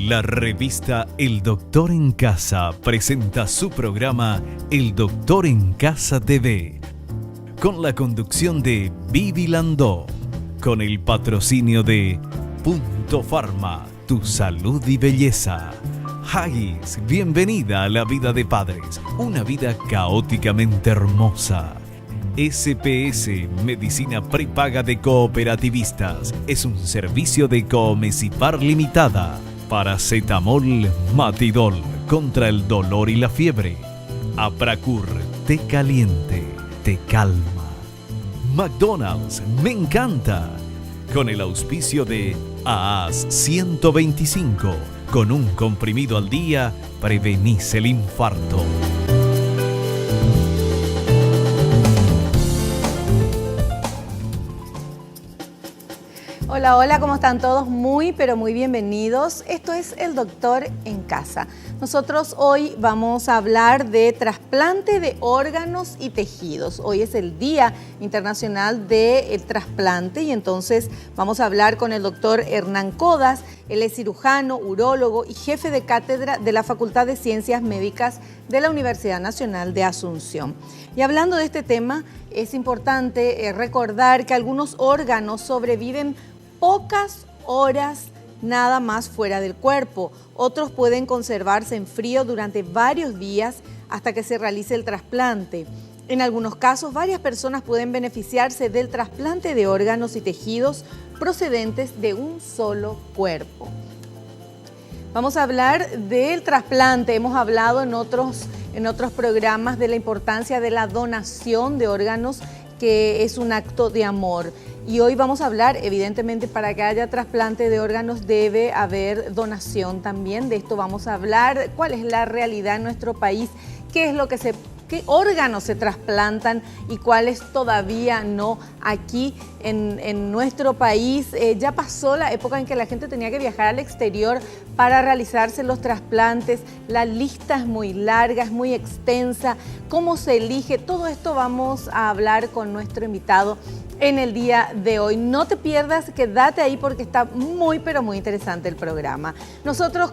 La revista El Doctor en Casa presenta su programa El Doctor en Casa TV, con la conducción de Vivi Landó, con el patrocinio de Punto Pharma, tu salud y belleza. Haggis, bienvenida a la vida de padres, una vida caóticamente hermosa. SPS, Medicina Prepaga de Cooperativistas, es un servicio de Coomesipar Limitada. Paracetamol Matidol, contra el dolor y la fiebre. Apracur, té caliente, te calma. McDonald's, me encanta. Con el auspicio de AAS 125, con un comprimido al día, prevenís el infarto. Hola, hola, ¿cómo están todos? Muy, pero muy bienvenidos. Esto es El Doctor en Casa. Nosotros hoy vamos a hablar de trasplante de órganos y tejidos. Hoy es el Día Internacional del Trasplante y entonces vamos a hablar con el doctor Hernán Codas. Él es cirujano, urólogo y jefe de cátedra de la Facultad de Ciencias Médicas de la Universidad Nacional de Asunción. Y hablando de este tema, es importante recordar que algunos órganos sobreviven pocas horas nada más fuera del cuerpo. Otros pueden conservarse en frío durante varios días hasta que se realice el trasplante. En algunos casos, varias personas pueden beneficiarse del trasplante de órganos y tejidos procedentes de un solo cuerpo. Vamos a hablar del trasplante. Hemos hablado en otros programas de la importancia de la donación de órganos, que es un acto de amor. Y hoy vamos a hablar, evidentemente, para que haya trasplante de órganos debe haber donación también. De esto vamos a hablar, cuál es la realidad en nuestro país, qué órganos se trasplantan y cuáles todavía no aquí en nuestro país. Ya pasó la época en que la gente tenía que viajar al exterior para realizarse los trasplantes. La lista es muy larga, es muy extensa. ¿Cómo se elige? Todo esto vamos a hablar con nuestro invitado en el día de hoy. No te pierdas, quédate ahí porque está muy, pero muy interesante el programa.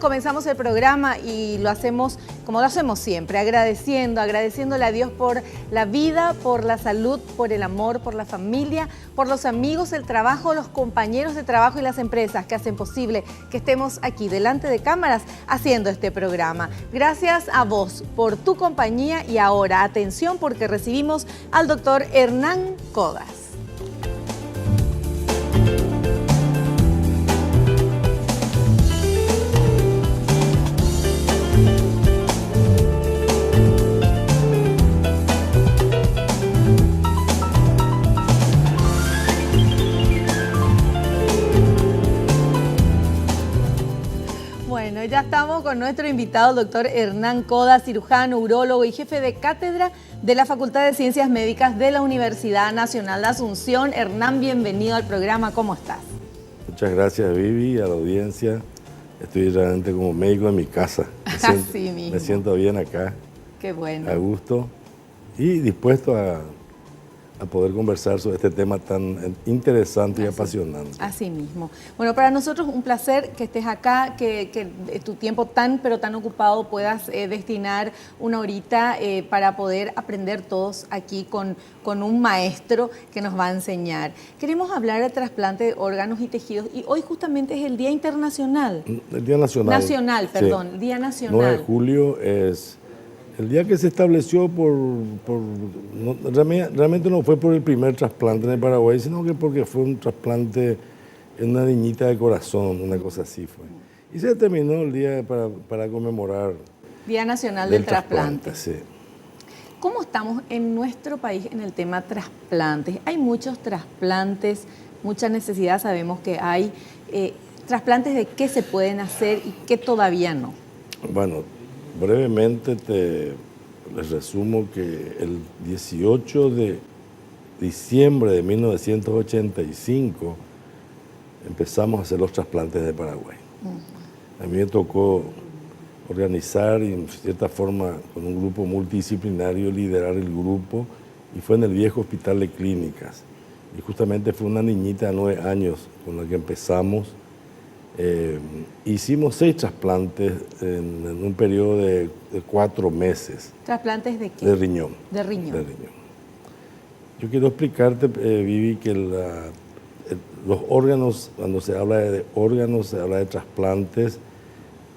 Comenzamos el programa y lo hacemos como lo hacemos siempre, agradeciéndole a Dios por la vida, por la salud, por el amor, por la familia, por los amigos, el trabajo, los compañeros de trabajo y las empresas que hacen posible que estemos aquí delante de cámaras haciendo este programa. Gracias a vos por tu compañía y ahora, atención porque recibimos al doctor Hernán Codas. Bueno, ya estamos con nuestro invitado, el doctor Hernán Codas, cirujano, urólogo y jefe de cátedra de la Facultad de Ciencias Médicas de la Universidad Nacional de Asunción. Hernán, bienvenido al programa, ¿cómo estás? Muchas gracias, Vivi, a la audiencia. Estoy realmente como médico en mi casa. Así mismo. Me siento bien acá. Qué bueno. A gusto y dispuesto a poder conversar sobre este tema tan interesante y apasionante. Así mismo. Bueno, para nosotros un placer que estés acá, que tu tiempo tan ocupado puedas destinar una horita para poder aprender todos aquí con un maestro que nos va a enseñar. Queremos hablar de trasplante de órganos y tejidos y hoy justamente es el Día Internacional. El Día Nacional. Perdón, sí. Día Nacional. 9 de julio es el día que se estableció realmente no fue por el primer trasplante en el Paraguay, sino que porque fue un trasplante en una niñita de corazón, una cosa así fue. Y se terminó el día para conmemorar Día Nacional del Trasplante. Sí. ¿Cómo estamos en nuestro país en el tema trasplantes? Hay muchos trasplantes, mucha necesidad, sabemos que hay trasplantes de qué se pueden hacer y qué todavía no. Bueno, brevemente les resumo que el 18 de diciembre de 1985 empezamos a hacer los trasplantes de Paraguay. A mí me tocó organizar y en cierta forma con un grupo multidisciplinario liderar el grupo y fue en el viejo hospital de clínicas. Y justamente fue una niñita de 9 años con la que empezamos Hicimos 6 trasplantes en un periodo de 4 meses. ¿Trasplantes de qué? De riñón. De riñón. De riñón. Yo quiero explicarte, Vivi, que los órganos, cuando se habla de órganos, se habla de trasplantes,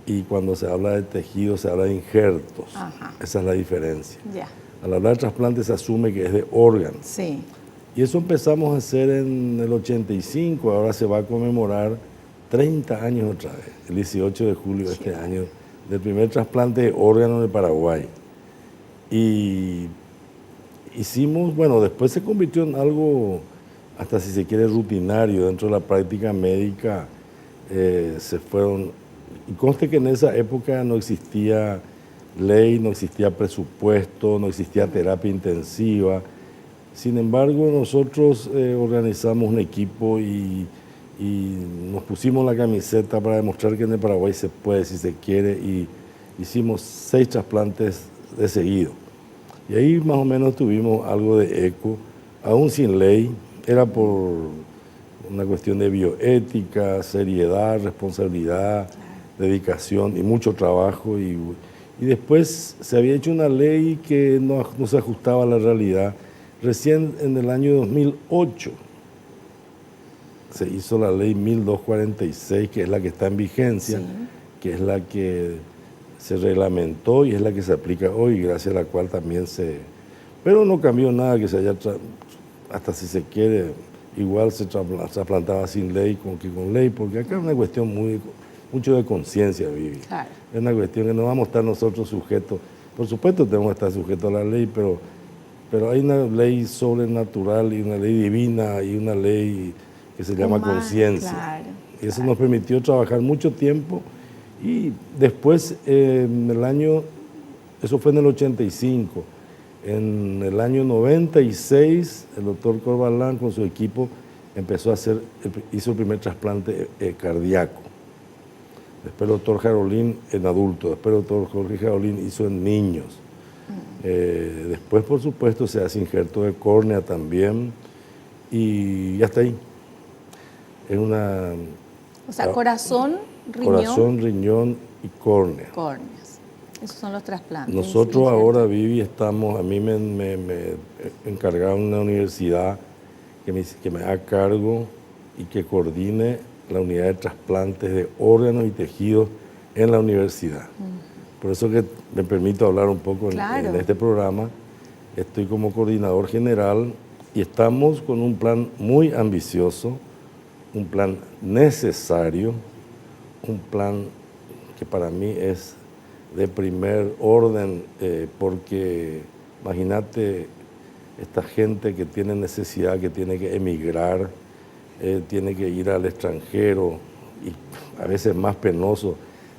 y cuando se habla de tejidos, se habla de injertos. Ajá. Esa es la diferencia. Ya. Al hablar de trasplantes se asume que es de órganos. Sí. Y eso empezamos a hacer en el 85, ahora se va a conmemorar 30 años otra vez, el 18 de julio de este año, del primer trasplante de órganos de Paraguay. Y hicimos, bueno, después se convirtió en algo, hasta si se quiere, rutinario dentro de la práctica médica. Se fueron, y conste que en esa época no existía ley, no existía presupuesto, no existía terapia intensiva. Sin embargo, nosotros organizamos un equipo y nos pusimos la camiseta para demostrar que en el Paraguay se puede, si se quiere, y hicimos 6 trasplantes de seguido. Y ahí más o menos tuvimos algo de eco, aún sin ley, era por una cuestión de bioética, seriedad, responsabilidad, dedicación y mucho trabajo. Y después se había hecho una ley que no se ajustaba a la realidad. Recién en el año 2008 se hizo la ley 1246, que es la que está en vigencia, sí, que es la que se reglamentó y es la que se aplica hoy, gracias a la cual también Pero no cambió nada que se haya, hasta si se quiere, igual se trasplantaba sin ley que con ley, porque acá es una cuestión mucho de conciencia, Vivi. Claro. Es una cuestión que no vamos a estar nosotros sujetos, por supuesto tenemos que estar sujetos a la ley, pero hay una ley sobrenatural y una ley divina y una ley que se llama conciencia. Claro, y eso nos permitió trabajar mucho tiempo y después eso fue en el 85, en el año 96 el doctor Corbalán con su equipo empezó a hizo el primer trasplante cardíaco. Después el doctor Jarolín en adultos, después el doctor Jorge Jarolín hizo en niños. Después, por supuesto, se hace injerto de córnea también y ya está ahí. Es una... O sea, corazón, riñón... Corazón, riñón y córnea. Córneas. Esos son los trasplantes. Nosotros ahora, Vivi, a mí me encargaron una universidad que me haga cargo y que coordine la unidad de trasplantes de órganos y tejidos en la universidad. Por eso que me permito hablar un poco en este programa. Estoy como coordinador general y estamos con un plan muy ambicioso, un plan necesario, un plan que para mí es de primer orden, porque imagínate esta gente que tiene necesidad, que tiene que emigrar, tiene que ir al extranjero y a veces más penoso,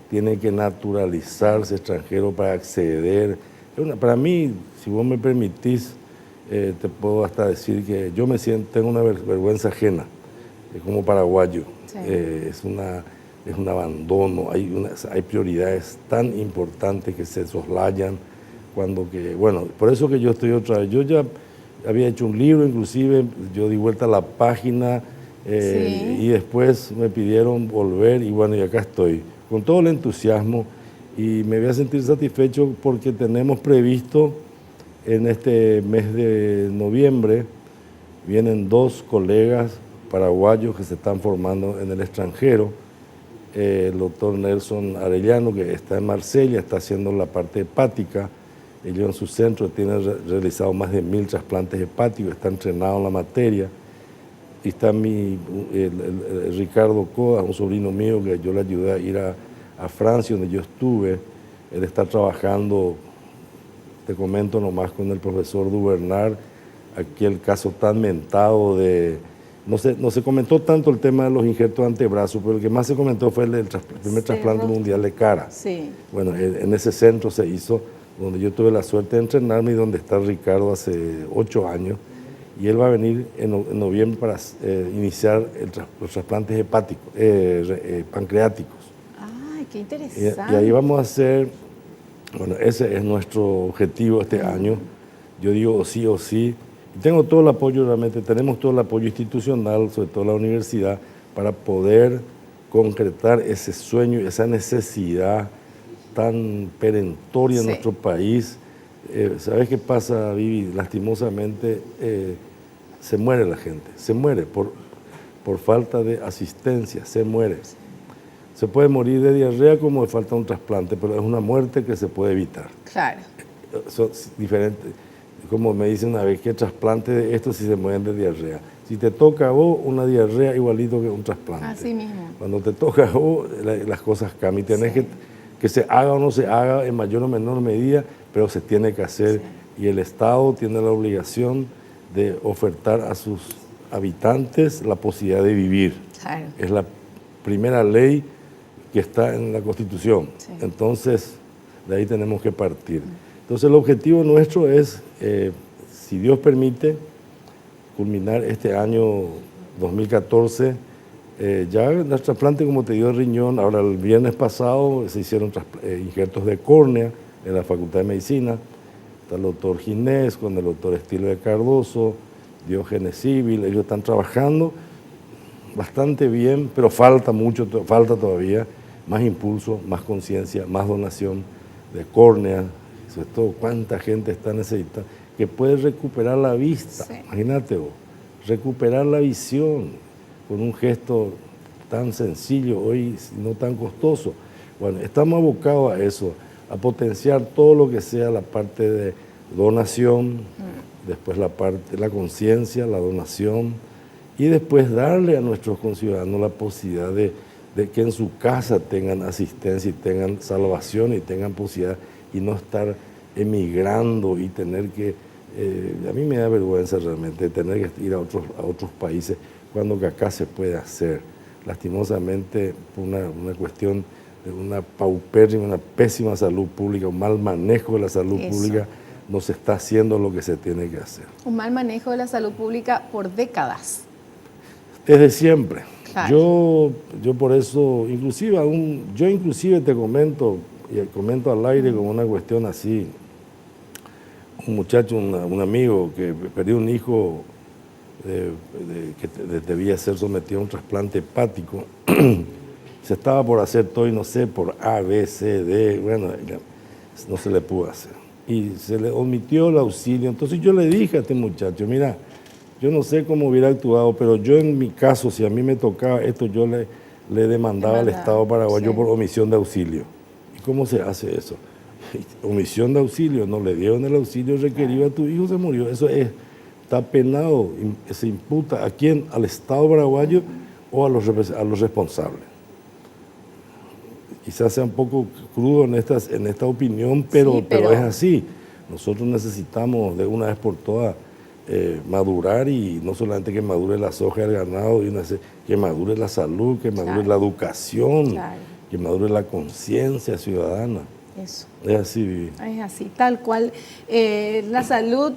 tiene que naturalizarse extranjero para acceder. Para mí, si vos me permitís, te puedo hasta decir que yo tengo una vergüenza ajena, como paraguayo. Sí. Es un abandono, hay prioridades tan importantes que se soslayan bueno, por eso que yo estoy otra vez. Yo ya había hecho un libro, inclusive, yo di vuelta a la página sí, y después me pidieron volver y bueno, y acá estoy, con todo el entusiasmo y me voy a sentir satisfecho porque tenemos previsto en este mes de noviembre, vienen 2 colegas paraguayos que se están formando en el extranjero, el doctor Nelson Arellano, que está en Marsella, está haciendo la parte hepática, ellos en su centro tienen realizado más de 1000 trasplantes hepáticos, está entrenado en la materia, y está el Ricardo Codas, un sobrino mío que yo le ayudé a ir a Francia, donde yo estuve. Él está trabajando, te comento nomás, con el profesor Dubernard, aquel caso tan mentado de... No se comentó tanto el tema de los injertos de antebrazos, pero el que más se comentó fue el primer trasplante mundial de cara. Sí. Bueno, en ese centro se hizo, donde yo tuve la suerte de entrenarme y donde está Ricardo hace 8 años. Y él va a venir en noviembre para iniciar los trasplantes hepáticos, pancreáticos. ¡Ay, qué interesante! Y ahí vamos a hacer, bueno, ese es nuestro objetivo este año. Yo digo o sí. Y tengo todo el apoyo, realmente tenemos todo el apoyo institucional, sobre todo la universidad, para poder concretar ese sueño, esa necesidad tan perentoria en nuestro país. ¿Sabes qué pasa, Vivi? Lastimosamente se muere la gente, se muere por falta de asistencia, se muere. Se puede morir de diarrea como de falta de un trasplante, pero es una muerte que se puede evitar. Claro. Son diferentes. Como me dicen una vez, ¿qué trasplante de esto si se mueren de diarrea? Si te toca a vos una diarrea igualito que un trasplante. Así mismo. Cuando te toca a vos, las cosas cambian. Tenés que se haga o no se haga en mayor o menor medida, pero se tiene que hacer. Y el Estado tiene la obligación de ofertar a sus habitantes la posibilidad de vivir. Claro. Es la primera ley que está en la Constitución. Sí. Entonces, de ahí tenemos que partir. Entonces, el objetivo nuestro es, si Dios permite, culminar este año 2014, ya el trasplante, como te digo, de riñón. Ahora, el viernes pasado se hicieron injertos de córnea en la Facultad de Medicina. Está el doctor Ginés con el doctor Estilo de Cardoso, Diógenes Civil. Ellos están trabajando bastante bien, pero falta mucho, falta todavía más impulso, más conciencia, más donación de córnea, sobre todo cuánta gente está necesitada, que puede recuperar la vista. Sí. Imagínate vos, recuperar la visión con un gesto tan sencillo hoy, no tan costoso. Bueno, estamos abocados a eso, a potenciar todo lo que sea la parte de donación, después la parte de la conciencia, la donación, y después darle a nuestros conciudadanos la posibilidad de que en su casa tengan asistencia y tengan salvación y tengan posibilidad, y no estar emigrando y tener que, a mí me da vergüenza realmente tener que ir a otros países cuando que acá se puede hacer. Lastimosamente, por una cuestión de una paupérrima, una pésima salud pública, un mal manejo de la salud pública, no se está haciendo lo que se tiene que hacer. Un mal manejo de la salud pública por décadas. Desde siempre. Claro. Yo por eso, inclusive te comento, y comento al aire como una cuestión así, un muchacho, un amigo que perdió un hijo que debía ser sometido a un trasplante hepático, se estaba por hacer todo y no sé, por A, B, C, D, bueno, no se le pudo hacer. Y se le omitió el auxilio. Entonces yo le dije a este muchacho, mira, yo no sé cómo hubiera actuado, pero yo en mi caso, si a mí me tocaba esto, yo le demandaba al Estado paraguayo por omisión de auxilio. ¿Y cómo se hace eso? Omisión de auxilio, no le dieron el auxilio requerido a tu hijo, se murió. Eso está penado, se imputa a quién, al Estado paraguayo o a los responsables. Quizás sea un poco crudo en esta opinión, pero es así. Nosotros necesitamos de una vez por todas madurar, y no solamente que madure la soja del ganado, que madure la salud, que madure la educación, que madure la conciencia ciudadana. Eso. Es así, Vivi. Es así, tal cual. La salud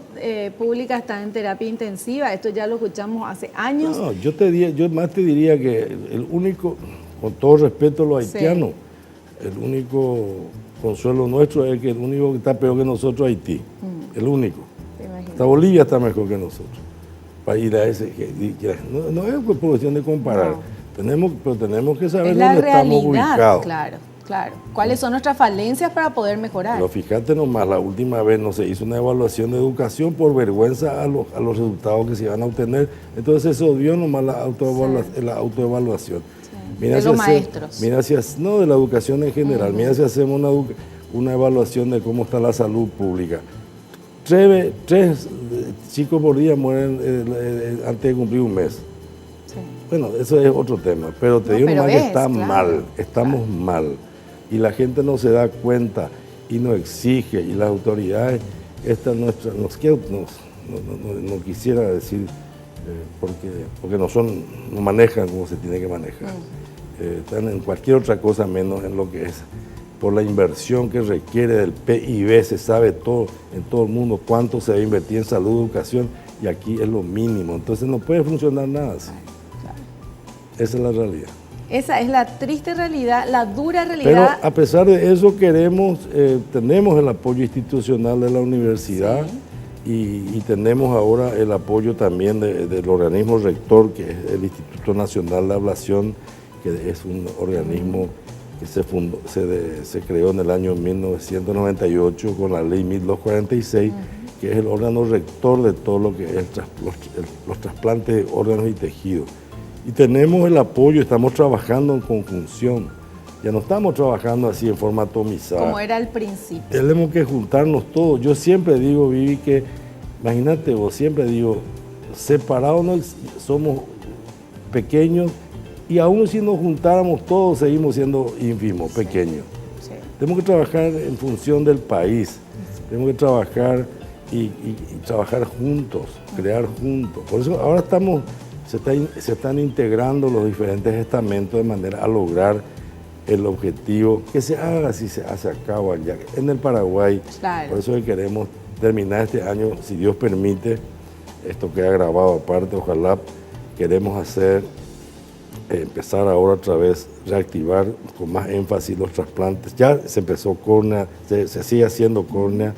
pública está en terapia intensiva, esto ya lo escuchamos hace años. No, yo más te diría que el único, con todo respeto a los haitianos, el único consuelo nuestro es que el único que está peor que nosotros es Haití, el único. Hasta Bolivia está mejor que nosotros. Para ir a ese, no es por cuestión de comparar, pero tenemos que saber dónde estamos ubicados. Claro. ¿Cuáles son nuestras falencias para poder mejorar? Pero fíjate nomás, la última vez no se hizo una evaluación de educación por vergüenza a los resultados que se iban a obtener. Entonces se odió nomás la autoevaluación. Mira, de los maestros. No, de la educación en general. Mira si hacemos una evaluación de cómo está la salud pública. Tres chicos por día mueren antes de cumplir un mes. Sí. Bueno, eso es otro tema, pero te digo nomás que está mal, estamos mal. Y la gente no se da cuenta y no exige, y las autoridades, no quisiera decir, porque no manejan como se tiene que manejar. Están en cualquier otra cosa menos en lo que es. Por la inversión que requiere del PIB, se sabe todo, en todo el mundo cuánto se debe invertir en salud, educación, y aquí es lo mínimo. Entonces no puede funcionar nada así. Claro. Esa es la realidad. Esa es la triste realidad, la dura realidad. Pero a pesar de eso tenemos el apoyo institucional de la universidad, y tenemos ahora el apoyo también del organismo rector, que es el Instituto Nacional de Ablación, que es un organismo que se creó en el año 1998 con la ley 1246, que es el órgano rector de todo lo que es los trasplantes de órganos y tejidos. Y tenemos el apoyo, estamos trabajando en conjunción. Ya no estamos trabajando así en forma atomizada. Como era al principio. Tenemos que juntarnos todos. Yo siempre digo, Vivi, que imagínate vos, siempre digo, separados somos pequeños y aún si nos juntáramos todos seguimos siendo ínfimos, pequeños. Sí. Tenemos que trabajar en función del país, tenemos que trabajar y trabajar juntos, crear juntos. Por eso ahora se están integrando los diferentes estamentos de manera a lograr el objetivo que se haga, si se hace a cabo allá en el Paraguay. Claro. Por eso que queremos terminar este año, si Dios permite, esto queda grabado aparte, ojalá queremos empezar ahora otra vez, reactivar con más énfasis los trasplantes. Ya se empezó córnea, se sigue haciendo córnea,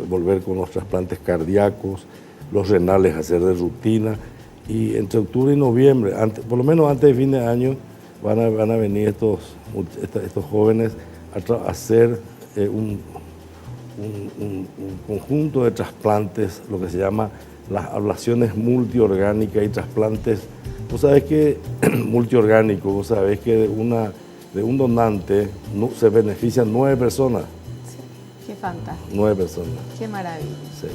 volver con los trasplantes cardíacos, los renales hacer de rutina, y entre octubre y noviembre, por lo menos antes de fin de año, van a venir estos jóvenes a hacer un conjunto de trasplantes, lo que se llama las ablaciones multiorgánicas y trasplantes. Vos sabés que multiorgánico, vos sabés que de un donante se benefician 9 personas. Sí, qué fantástico. 9 personas. Qué maravilla. Sí.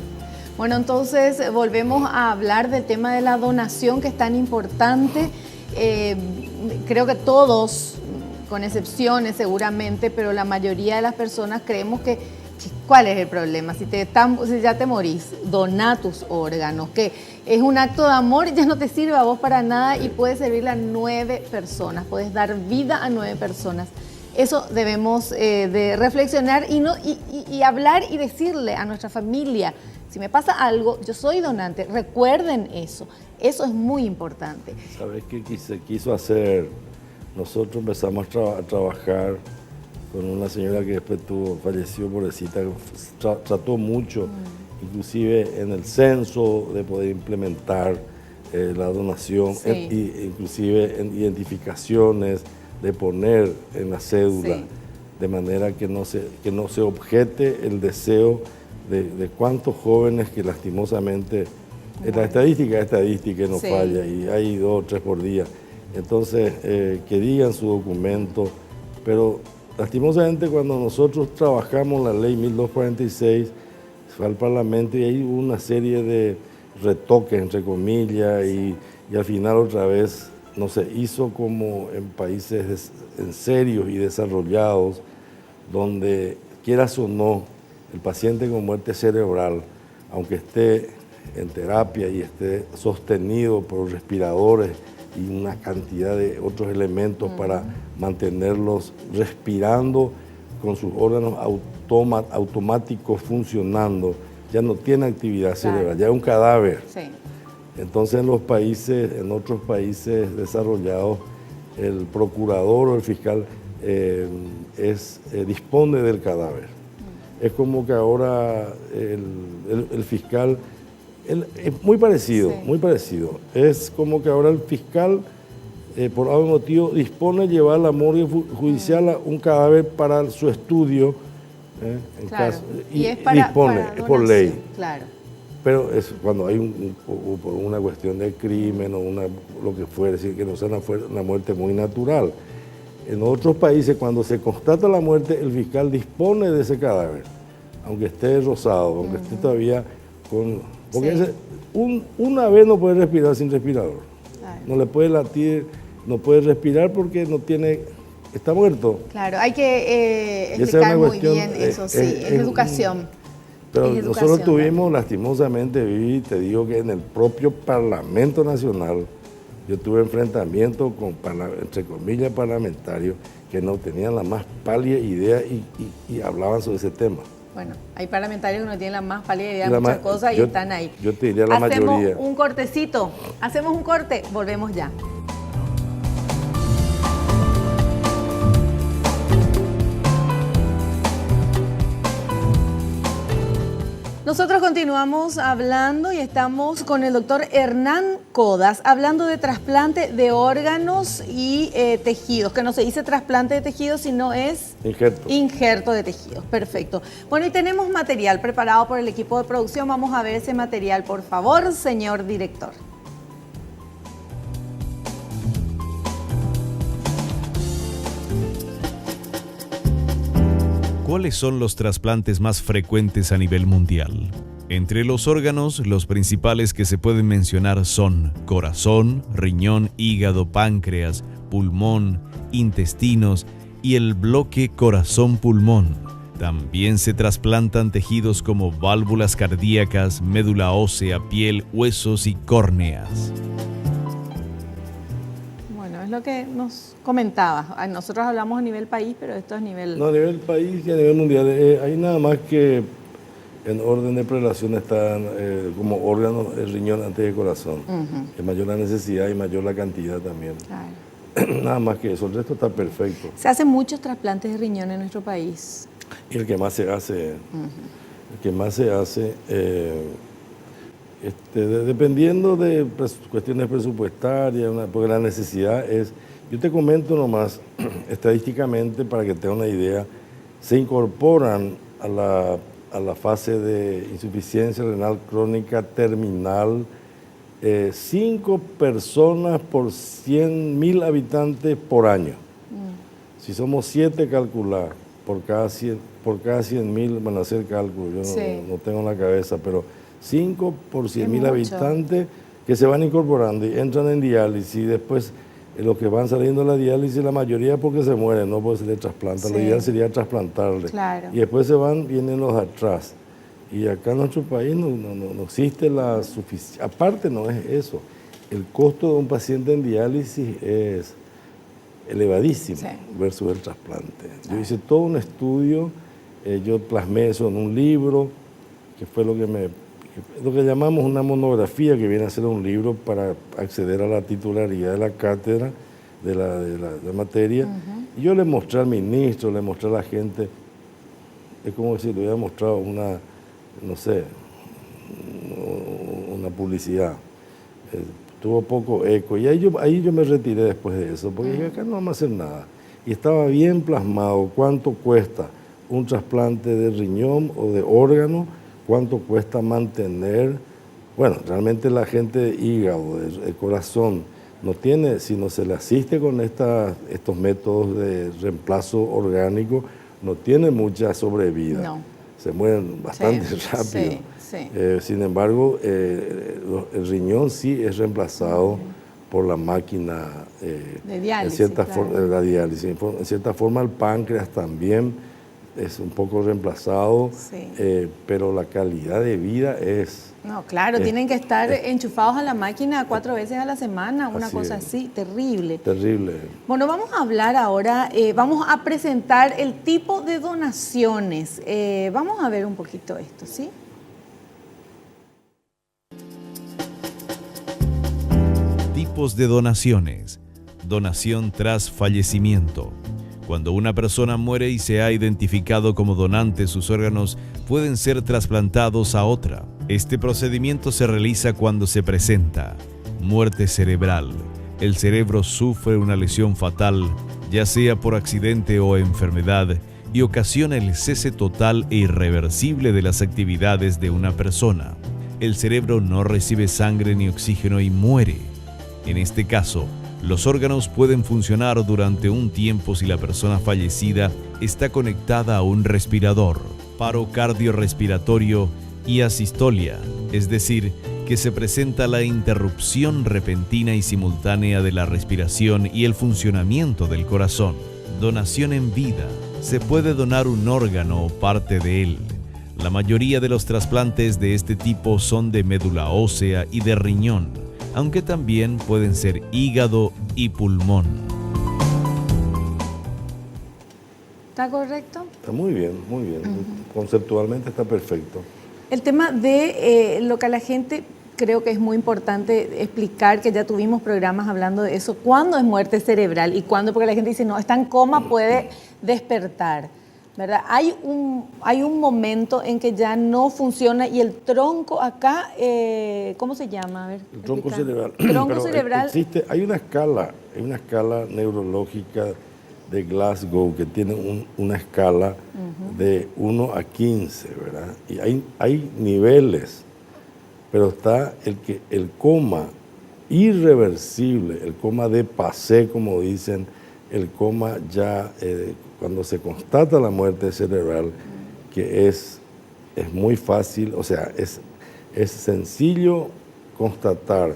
Bueno, entonces volvemos a hablar del tema de la donación, que es tan importante. Creo que todos, con excepciones seguramente, pero la mayoría de las personas creemos que ¿cuál es el problema? Si ya te morís, doná tus órganos, que es un acto de amor y ya no te sirve a vos para nada y puedes servirle a 9 personas, puedes dar vida a 9 personas. Eso debemos de reflexionar y hablar y decirle a nuestra familia, si me pasa algo, yo soy donante, recuerden eso. Eso es muy importante. ¿Sabes qué se quiso hacer? Nosotros empezamos a trabajar con una señora que después falleció, pobrecita, trató mucho, inclusive en el censo, de poder implementar la donación, sí. Inclusive en identificaciones, de poner en la cédula, sí. De manera que no se objete el deseo de cuántos jóvenes que lastimosamente, la estadística no sí. Falla, y hay 2 o 3 por día. Entonces, que digan su documento, pero lastimosamente cuando nosotros trabajamos la ley 1246, fue al Parlamento y hay una serie de retoques, entre comillas, y al final otra vez no se hizo como en países en serios y desarrollados, donde quieras o no, el paciente con muerte cerebral, aunque esté en terapia y esté sostenido por respiradores y una cantidad de otros elementos para mantenerlos respirando con sus órganos automáticos funcionando, ya no tiene actividad cerebral, ya es un cadáver. Sí. Entonces en otros países desarrollados, el procurador o el fiscal dispone del cadáver. Es como que ahora el fiscal, es muy parecido, sí. Muy parecido. Es como que ahora el fiscal, por algún motivo, dispone de llevar a la morgue judicial a un cadáver para su estudio, en claro. caso, y es dispone, es por ley. Claro. Pero es cuando hay por una cuestión de crimen o lo que fuera, es decir, que no sea una muerte muy natural. En otros países, cuando se constata la muerte, el fiscal dispone de ese cadáver, aunque esté rosado, aunque esté todavía con... Porque sí. Una vez no puede respirar sin respirador. Claro. No le puede latir, no puede respirar porque no tiene... Está muerto. Claro, hay que explicar muy bien eso, sí, es educación. Pero nosotros tuvimos, lastimosamente, Vivi, te digo que en el propio Parlamento Nacional, yo tuve enfrentamientos con, entre comillas, parlamentarios que no tenían la más pálida idea y hablaban sobre ese tema. Bueno, hay parlamentarios que no tienen la más pálida idea de muchas cosas y están ahí. Yo te diría la mayoría. Hacemos un cortecito, hacemos un corte, volvemos ya. Nosotros continuamos hablando y estamos con el doctor Hernán Codas, hablando de trasplante de órganos y tejidos, que no se dice trasplante de tejidos, sino es injerto de tejidos. Perfecto. Bueno, y tenemos material preparado por el equipo de producción. Vamos a ver ese material, por favor, señor director. ¿Cuáles son los trasplantes más frecuentes a nivel mundial? Entre los órganos, los principales que se pueden mencionar son corazón, riñón, hígado, páncreas, pulmón, intestinos y el bloque corazón-pulmón. También se trasplantan tejidos como válvulas cardíacas, médula ósea, piel, huesos y córneas. Es lo que nos comentaba. Nosotros hablamos a nivel país, pero esto es a nivel... No, a nivel país y a nivel mundial. Hay nada más que en orden de prelación están como órganos el riñón antes del corazón. Es mayor la necesidad y mayor la cantidad también. Claro. Nada más que eso, el resto está perfecto. Se hacen muchos trasplantes de riñón en nuestro país. Y el que más se hace, dependiendo de cuestiones presupuestarias, porque la necesidad es, yo te comento nomás, estadísticamente, para que tengas una idea, se incorporan a la fase de insuficiencia renal crónica terminal 5 personas por 100.000 habitantes por año. Si somos 7, calcular, por cada 100.000 van a hacer cálculo, yo no tengo en la cabeza, pero 5 por 100.000 habitantes que se van incorporando y entran en diálisis, y después los que van saliendo de la diálisis, la mayoría porque se mueren, no porque se les trasplanta. Sí. Lo ideal sería trasplantarle. Claro. Y después vienen los atrás. Y acá en nuestro país no existe la suficiente. Aparte no es eso, el costo de un paciente en diálisis es elevadísimo versus el trasplante. Yo hice todo un estudio, yo plasmé eso en un libro, que fue lo que llamamos una monografía, que viene a ser un libro para acceder a la titularidad de la cátedra de la materia. Y yo le mostré al ministro, le mostré a la gente, es como si le hubiera mostrado una publicidad. Tuvo poco eco. Y ahí yo me retiré después de eso, porque dije, acá no vamos a hacer nada. Y estaba bien plasmado cuánto cuesta un trasplante de riñón o de órgano, cuánto cuesta mantener, bueno, realmente la gente de hígado, el corazón, no tiene, si no se le asiste con estos métodos de reemplazo orgánico, no tiene mucha sobrevida. No. Se mueren bastante rápido. Sin embargo, el riñón sí es reemplazado por la máquina de diálisis, la diálisis. En cierta forma el páncreas también es un poco reemplazado, pero la calidad de vida es... No, claro, tienen que estar enchufados a la máquina 4 veces a la semana, una cosa así, terrible. Terrible. Bueno, vamos a hablar ahora, vamos a presentar el tipo de donaciones. Vamos a ver un poquito esto, ¿sí? Tipos de donaciones. Donación tras fallecimiento. Cuando una persona muere y se ha identificado como donante, sus órganos pueden ser trasplantados a otra. Este procedimiento se realiza cuando se presenta muerte cerebral. El cerebro sufre una lesión fatal, ya sea por accidente o enfermedad, y ocasiona el cese total e irreversible de las actividades de una persona. El cerebro no recibe sangre ni oxígeno y muere. En este caso, los órganos pueden funcionar durante un tiempo si la persona fallecida está conectada a un respirador, paro cardiorrespiratorio y asistolia, es decir, que se presenta la interrupción repentina y simultánea de la respiración y el funcionamiento del corazón. Donación en vida. Se puede donar un órgano o parte de él. La mayoría de los trasplantes de este tipo son de médula ósea y de riñón, aunque también pueden ser hígado y pulmón. ¿Está correcto? Está muy bien, muy bien. Conceptualmente está perfecto. El tema de lo que a la gente creo que es muy importante explicar, que ya tuvimos programas hablando de eso, cuándo es muerte cerebral y cuándo, porque la gente dice, no, está en coma, puede despertar. ¿verdad? Hay un momento en que ya no funciona y el tronco acá, ¿cómo se llama? A ver, El tronco explica. cerebral. Tronco Pero cerebral. hay una escala neurológica de Glasgow que tiene una escala de 1 a 15, ¿verdad? Y hay niveles, pero está el coma irreversible, el coma de passé, como dicen, el coma ya cuando se constata la muerte cerebral, que es muy fácil, o sea, es sencillo constatar,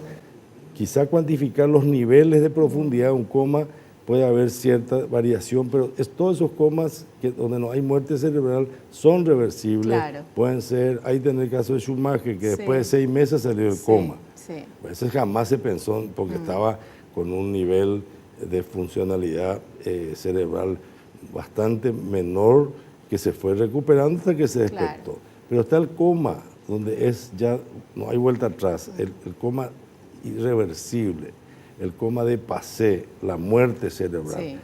quizá cuantificar los niveles de profundidad de un coma, puede haber cierta variación, pero todos esos comas donde no hay muerte cerebral son reversibles, Claro. pueden ser, hay en el caso de Schumacher, que Sí. después de 6 meses salió del coma. Sí. Eso jamás se pensó porque estaba con un nivel de funcionalidad cerebral bastante menor que se fue recuperando hasta que se despertó. Claro. Pero está el coma, donde ya no hay vuelta atrás, el coma irreversible, el coma de passé, la muerte cerebral, Sí.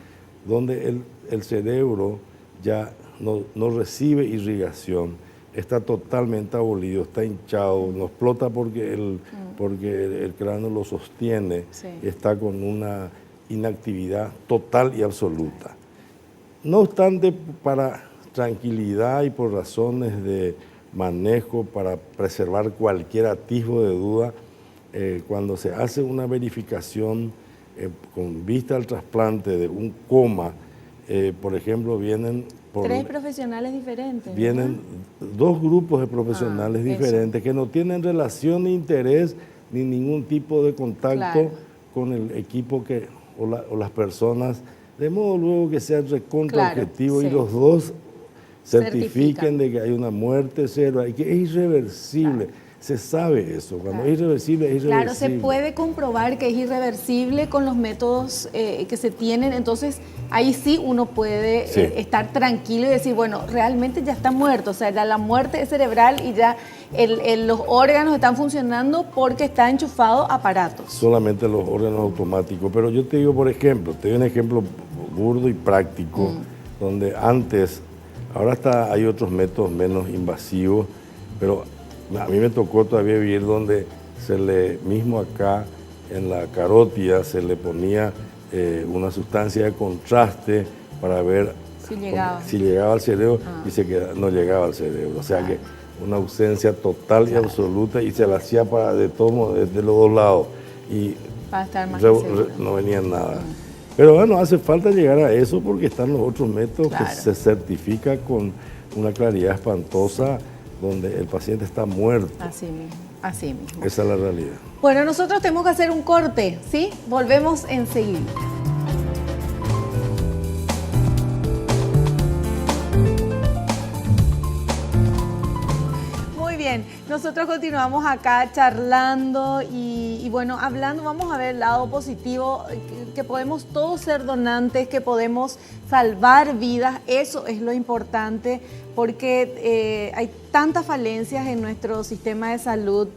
donde el cerebro ya no recibe irrigación, está totalmente abolido, está hinchado, no explota porque el cráneo lo sostiene, Sí. está con una inactividad total y absoluta. No obstante, para tranquilidad y por razones de manejo, para preservar cualquier atisbo de duda, cuando se hace una verificación con vista al trasplante de un coma, por ejemplo, vienen 3 profesionales diferentes. Vienen ¿verdad? 2 grupos de profesionales eso. diferentes que no tienen relación ni interés ni ningún tipo de contacto Claro. con el equipo o las personas, de modo luego que sea recontra Claro, objetivo sí. y los dos Certifican. certifiquen de que hay una muerte cerebral y que es irreversible. Se sabe eso, cuando es irreversible, es irreversible. Claro, se puede comprobar que es irreversible con los métodos que se tienen, entonces ahí sí uno puede Sí. estar tranquilo y decir, bueno, realmente ya está muerto, o sea, ya la muerte es cerebral y ya los órganos están funcionando porque está enchufado a aparatos. Solamente los órganos automáticos. Pero yo te digo, por ejemplo, te doy un ejemplo burdo y práctico, donde antes, ahora hay otros métodos menos invasivos, pero a mí me tocó todavía vivir donde mismo acá en la carótida se le ponía una sustancia de contraste para ver Si llegaba. al cerebro y no llegaba al cerebro. O sea que una ausencia total y absoluta y se la hacía de los dos lados y Para estar más seguro. no venía nada. Pero bueno, hace falta llegar a eso porque están los otros métodos Claro. que se certifica con una claridad espantosa donde el paciente está muerto. Así mismo, así mismo. Esa es la realidad. Bueno, nosotros tenemos que hacer un corte, ¿sí? Volvemos enseguida. Muy bien, nosotros continuamos acá charlando y bueno, hablando, vamos a ver el lado positivo, que podemos todos ser donantes, que podemos salvar vidas, eso es lo importante, porque hay tantas falencias en nuestro sistema de salud.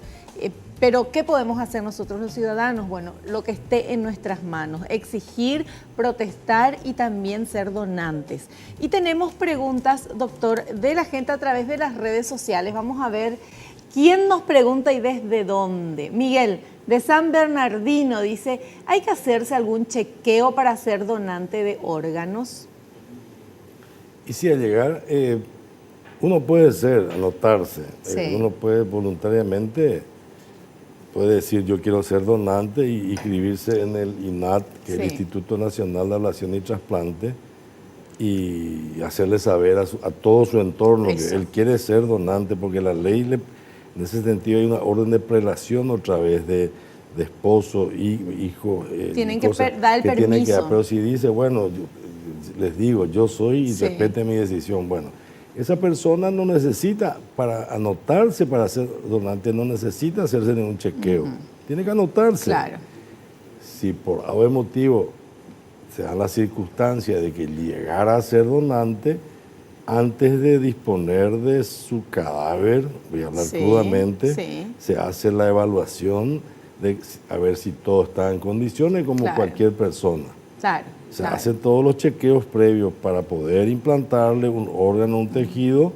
Pero, ¿qué podemos hacer nosotros los ciudadanos? Bueno, lo que esté en nuestras manos, exigir, protestar y también ser donantes. Y tenemos preguntas, doctor, de la gente a través de las redes sociales. Vamos a ver quién nos pregunta y desde dónde. Miguel, de San Bernardino, dice, ¿hay que hacerse algún chequeo para ser donante de órganos? Y si al llegar, uno puede anotarse, Sí. uno puede voluntariamente, puede decir yo quiero ser donante y inscribirse en el INAT, que es el Sí. Instituto Nacional de Ablación y Trasplante, y hacerle saber a todo su entorno Eso. que él quiere ser donante, porque la ley, en ese sentido, hay una orden de prelación otra vez de esposo y hijo. Tienen y que cosas dar el que tiene que dar. permiso. Pero si dice, bueno, les digo, yo soy y Sí. respete mi decisión, bueno, esa persona no necesita, para anotarse para ser donante, no necesita hacerse ningún chequeo. Tiene que anotarse. Claro. Si por algún motivo se da la circunstancia de que llegara a ser donante, antes de disponer de su cadáver, voy a hablar Sí, crudamente, sí. se hace la evaluación de a ver si todo está en condiciones como Claro. cualquier persona. Claro. Se hacen todos los chequeos previos para poder implantarle un órgano, un tejido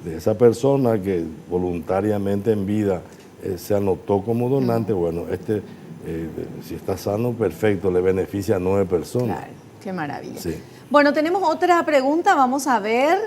de esa persona que voluntariamente en vida se anotó como donante. Bueno, si está sano, perfecto, le beneficia a 9 personas. Claro, qué maravilla. Sí. Bueno, tenemos otra pregunta, vamos a ver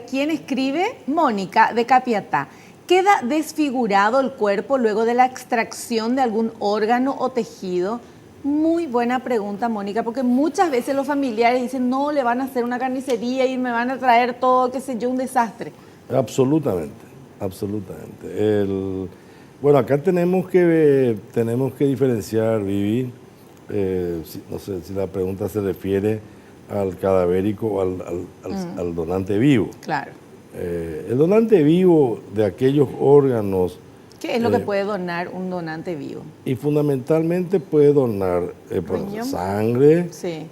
quién escribe. Mónica, de Capiatá. ¿Queda desfigurado el cuerpo luego de la extracción de algún órgano o tejido? Muy buena pregunta, Mónica, porque muchas veces los familiares dicen, no, le van a hacer una carnicería y me van a traer todo, qué sé yo, un desastre. Absolutamente, absolutamente. Bueno, acá tenemos que diferenciar, Vivi, no sé si la pregunta se refiere al cadavérico o al donante vivo. Claro. El donante vivo de aquellos órganos... ¿Qué es lo que puede donar un donante vivo? Y fundamentalmente puede donar sangre, sí.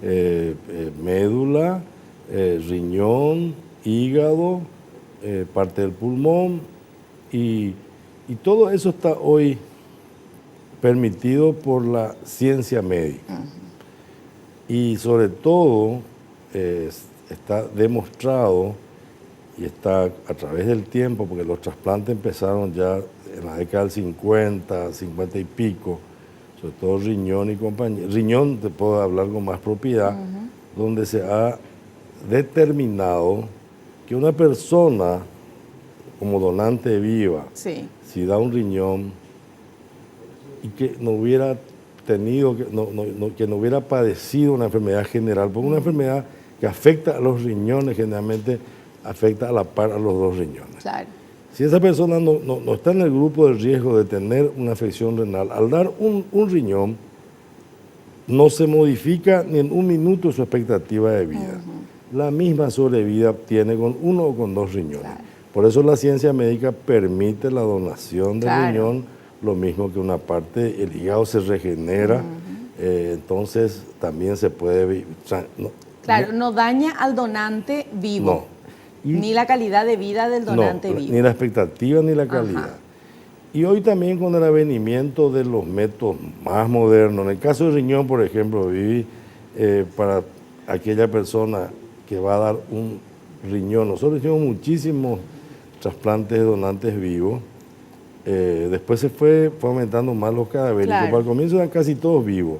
Médula, riñón, hígado, parte del pulmón, y todo eso está hoy permitido por la ciencia médica. Y sobre todo está demostrado, y está a través del tiempo, porque los trasplantes empezaron ya en la década del 50, 50 y pico, sobre todo riñón y compañía. Riñón, te puedo hablar con más propiedad, donde se ha determinado que una persona como donante viva, sí. si da un riñón y que no hubiera tenido, que no hubiera padecido una enfermedad general, porque una enfermedad que afecta a los riñones generalmente afecta a la par a los 2 riñones. Claro. Si esa persona no está en el grupo de riesgo de tener una afección renal, al dar un riñón, no se modifica ni en un minuto su expectativa de vida. La misma sobrevida tiene con 1 o con 2 riñones. Claro. Por eso la ciencia médica permite la donación del claro. riñón, lo mismo que una parte, el hígado se regenera, entonces también se puede... Claro, no daña al donante vivo. No. Ni la calidad de vida del donante vivo. Ni la expectativa ni la calidad. Ajá. Y hoy también con el avenimiento de los métodos más modernos, en el caso del riñón, por ejemplo, Vivi, para aquella persona que va a dar un riñón, nosotros hicimos muchísimos trasplantes de donantes vivos, después se fue aumentando más los cadavéricos, claro. Al comienzo eran casi todos vivos.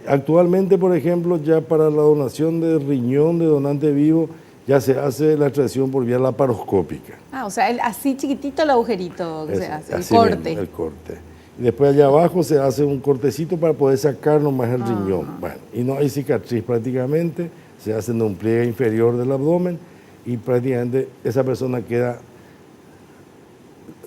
Actualmente, por ejemplo, ya para la donación de riñón de donante vivo, ya se hace la extracción por vía laparoscópica. O sea, así chiquitito el agujerito que se hace, el corte. corte. El corte. Y después allá abajo se hace un cortecito para poder sacar nomás el riñón. Bueno, y no hay cicatriz prácticamente, se hace en un pliegue inferior del abdomen y prácticamente esa persona queda,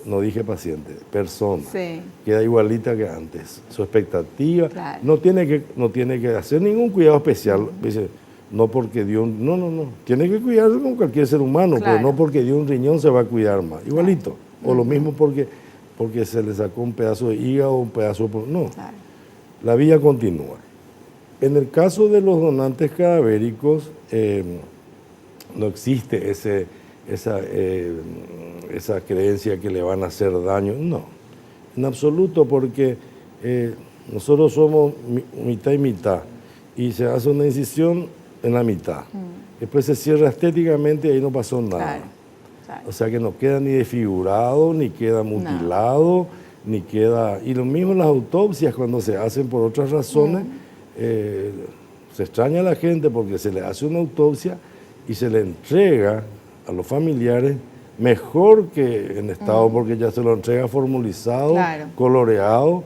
no dije paciente, persona, sí. Queda igualita que antes. Su expectativa, claro. no tiene que hacer ningún cuidado especial. Dice, no porque dio un... No. Tiene que cuidarse como cualquier ser humano, claro. pero no porque dio un riñón se va a cuidar más. Igualito. Claro. O lo mismo porque se le sacó un pedazo de hígado o un pedazo de... No. Claro. La vida continúa. En el caso de los donantes cadavéricos, no existe esa creencia que le van a hacer daño. No. En absoluto, porque nosotros somos mitad y mitad. Y se hace una incisión en la mitad. Después se cierra estéticamente y ahí no pasó nada. Claro. O sea que no queda ni desfigurado, ni queda mutilado, ni queda... Y lo mismo en las autopsias cuando se hacen por otras razones. Se extraña a la gente porque se le hace una autopsia y se le entrega a los familiares mejor que en estado, porque ya se lo entrega formulizado, claro. Coloreado,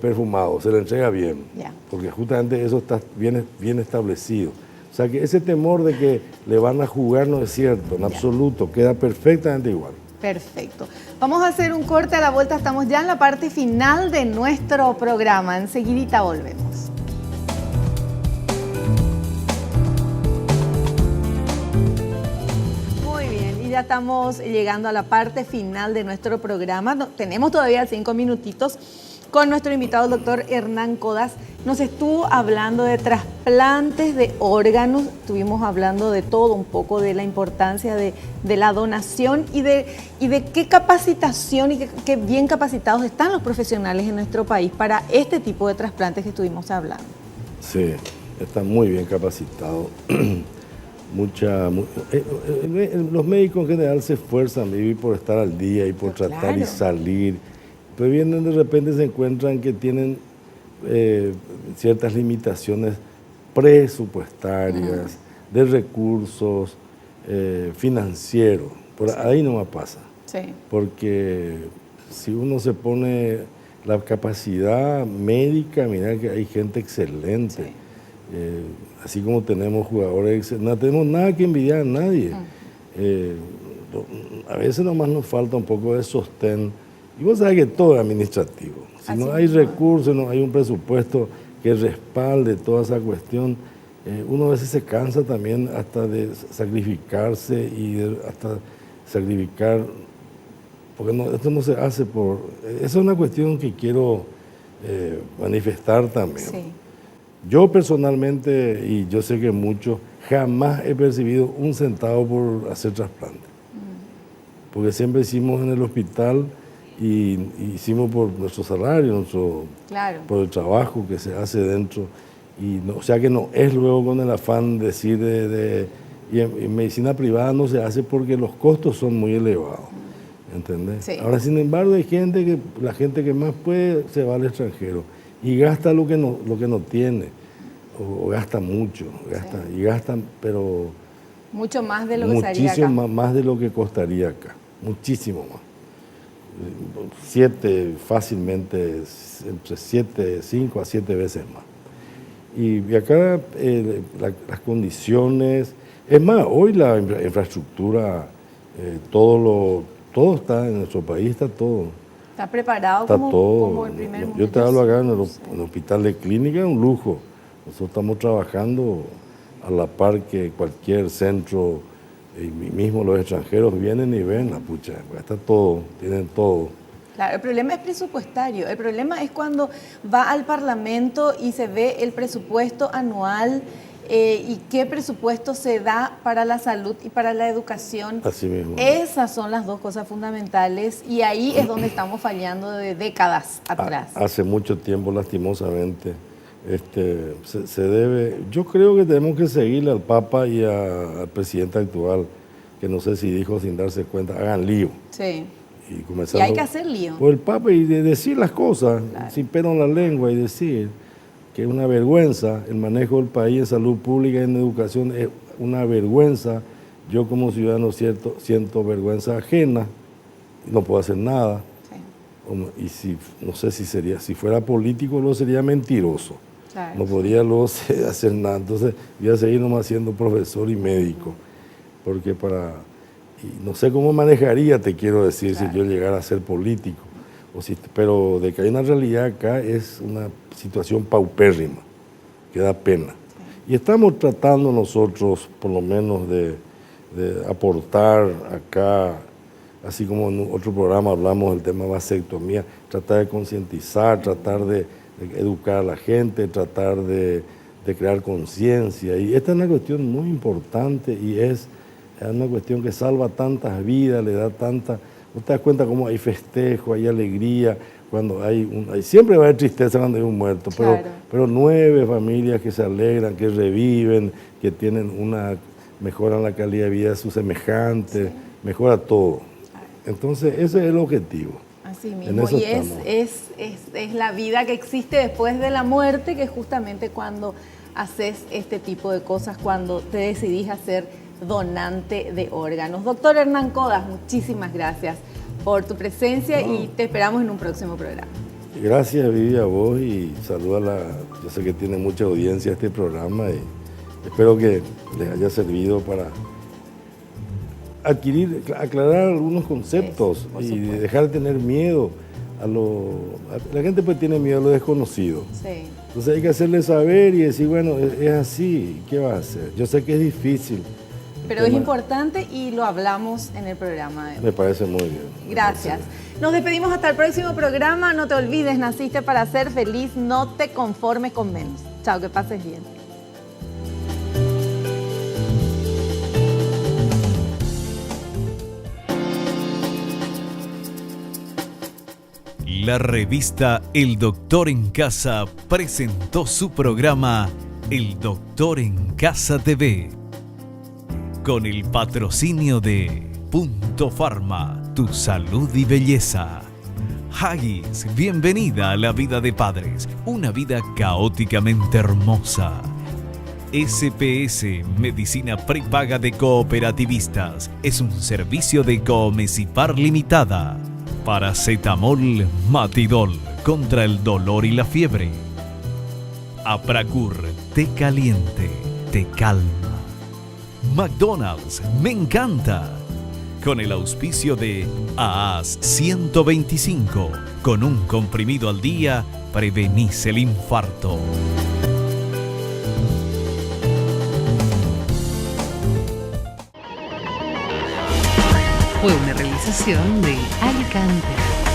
perfumado, se le entrega bien, yeah. Porque justamente eso está bien establecido. O sea que ese temor de que le van a jugar no es cierto, en absoluto, queda perfectamente igual. Perfecto. Vamos a hacer un corte, a la vuelta estamos ya en la parte final de nuestro programa, enseguidita volvemos. Ya estamos llegando a la parte final de nuestro programa. Tenemos todavía 5 minutitos con nuestro invitado, el doctor Hernán Codas. Nos estuvo hablando de trasplantes de órganos, estuvimos hablando de todo un poco, de la importancia de la donación y de qué capacitación y qué bien capacitados están los profesionales en nuestro país para este tipo de trasplantes que estuvimos hablando. Sí, está muy bien capacitado. Los médicos en general se esfuerzan vivir por estar al día y por tratar y salir, pero vienen de repente se encuentran que tienen ciertas limitaciones presupuestarias, de recursos, financieros. Por ahí no me pasa. Sí. Porque si uno se pone la capacidad médica, mira que hay gente excelente. Sí. Así como tenemos jugadores, no tenemos nada que envidiar a nadie. A veces nomás nos falta un poco de sostén. Y vos sabés que todo es administrativo. Si no hay recursos, no hay un presupuesto que respalde toda esa cuestión, uno a veces se cansa también hasta de sacrificarse y hasta sacrificar, porque esto no se hace por... Esa es una cuestión que quiero manifestar también. Sí. Yo personalmente, y yo sé que muchos, jamás he percibido un centavo por hacer trasplante. Porque siempre hicimos en el hospital y hicimos por nuestro salario, por el trabajo que se hace dentro. Y no, o sea que no es luego con el afán de decir y en medicina privada no se hace porque los costos son muy elevados. ¿Entendés? Sí. Ahora, sin embargo, hay la gente que más puede se va al extranjero y gasta lo que no tiene, o gasta mucho, y gastan, pero... Mucho más de lo que sería acá. Muchísimo más de lo que costaría acá, muchísimo más. Fácilmente, entre 5 a 7 veces más. Y acá las condiciones, es más, hoy la infraestructura, todo está en nuestro país, está todo. ¿Está preparado como el primer momento? Yo te hablo acá en el hospital de clínica, es un lujo. Nosotros estamos trabajando a la par que cualquier centro, y mismo los extranjeros vienen y ven la pucha, está todo, tienen todo. Claro, el problema es presupuestario. El problema es cuando va al Parlamento y se ve el presupuesto anual y qué presupuesto se da para la salud y para la educación. Así mismo. Esas son las dos cosas fundamentales y ahí es donde estamos fallando de décadas atrás. Hace mucho tiempo, lastimosamente, se debe... Yo creo que tenemos que seguirle al Papa y al presidente actual, que no sé si dijo sin darse cuenta, hagan lío. Sí. Y hay que hacer lío. Por el Papa y de decir las cosas, claro, sin pelo en la lengua, y decir que es una vergüenza el manejo del país en salud pública y en educación, es una vergüenza. Yo como ciudadano siento vergüenza ajena, no puedo hacer nada. Sí. Y no sé si fuera político, luego sería mentiroso. Claro. No podría luego hacer nada. Entonces voy a seguir nomás siendo profesor y médico, porque y no sé cómo manejaría, te quiero decir, claro, si yo llegara a ser político. Pero de que hay una realidad acá es una situación paupérrima, que da pena. Sí. Y estamos tratando nosotros, por lo menos, de aportar acá, así como en otro programa hablamos del tema de vasectomía, tratar de concientizar, tratar de educar a la gente, tratar de crear conciencia. Y esta es una cuestión muy importante y es una cuestión que salva tantas vidas, le da tanta... ¿No te das cuenta cómo hay festejo, hay alegría, cuando siempre va a haber tristeza cuando hay un muerto, claro, pero 9 familias que se alegran, que reviven, que mejoran la calidad de vida de sus semejantes, sí, mejora todo. Entonces, ese es el objetivo. Así mismo, y es la vida que existe después de la muerte, que es justamente cuando haces este tipo de cosas, cuando te decidís a ser donante de órganos. Doctor Hernán Codas, muchísimas gracias por tu presencia y te esperamos en un próximo programa. Gracias, Vivi, a vos y saluda yo sé que tiene mucha audiencia este programa y espero que les haya servido para aclarar algunos conceptos y dejar de tener miedo la gente pues tiene miedo a lo desconocido. Sí. Entonces hay que hacerle saber y decir, bueno, es así, ¿qué vas a hacer? Yo sé que es difícil. Pero es importante y lo hablamos en el programa de hoy. Me parece muy bien. Gracias. Nos despedimos hasta el próximo programa. No te olvides, naciste para ser feliz. No te conformes con menos. Chao, que pases bien. La revista El Doctor en Casa presentó su programa El Doctor en Casa TV, con el patrocinio de Punto Pharma, tu salud y belleza. Haggis, bienvenida a la vida de padres, una vida caóticamente hermosa. SPS, Medicina Prepaga de Cooperativistas, es un servicio de Coomesipar Limitada. Paracetamol Matidol, contra el dolor y la fiebre. Apracur, té caliente, te calma. McDonald's, me encanta. Con el auspicio de AAS 125, con un comprimido al día, prevenís el infarto. Fue una realización de Alicante.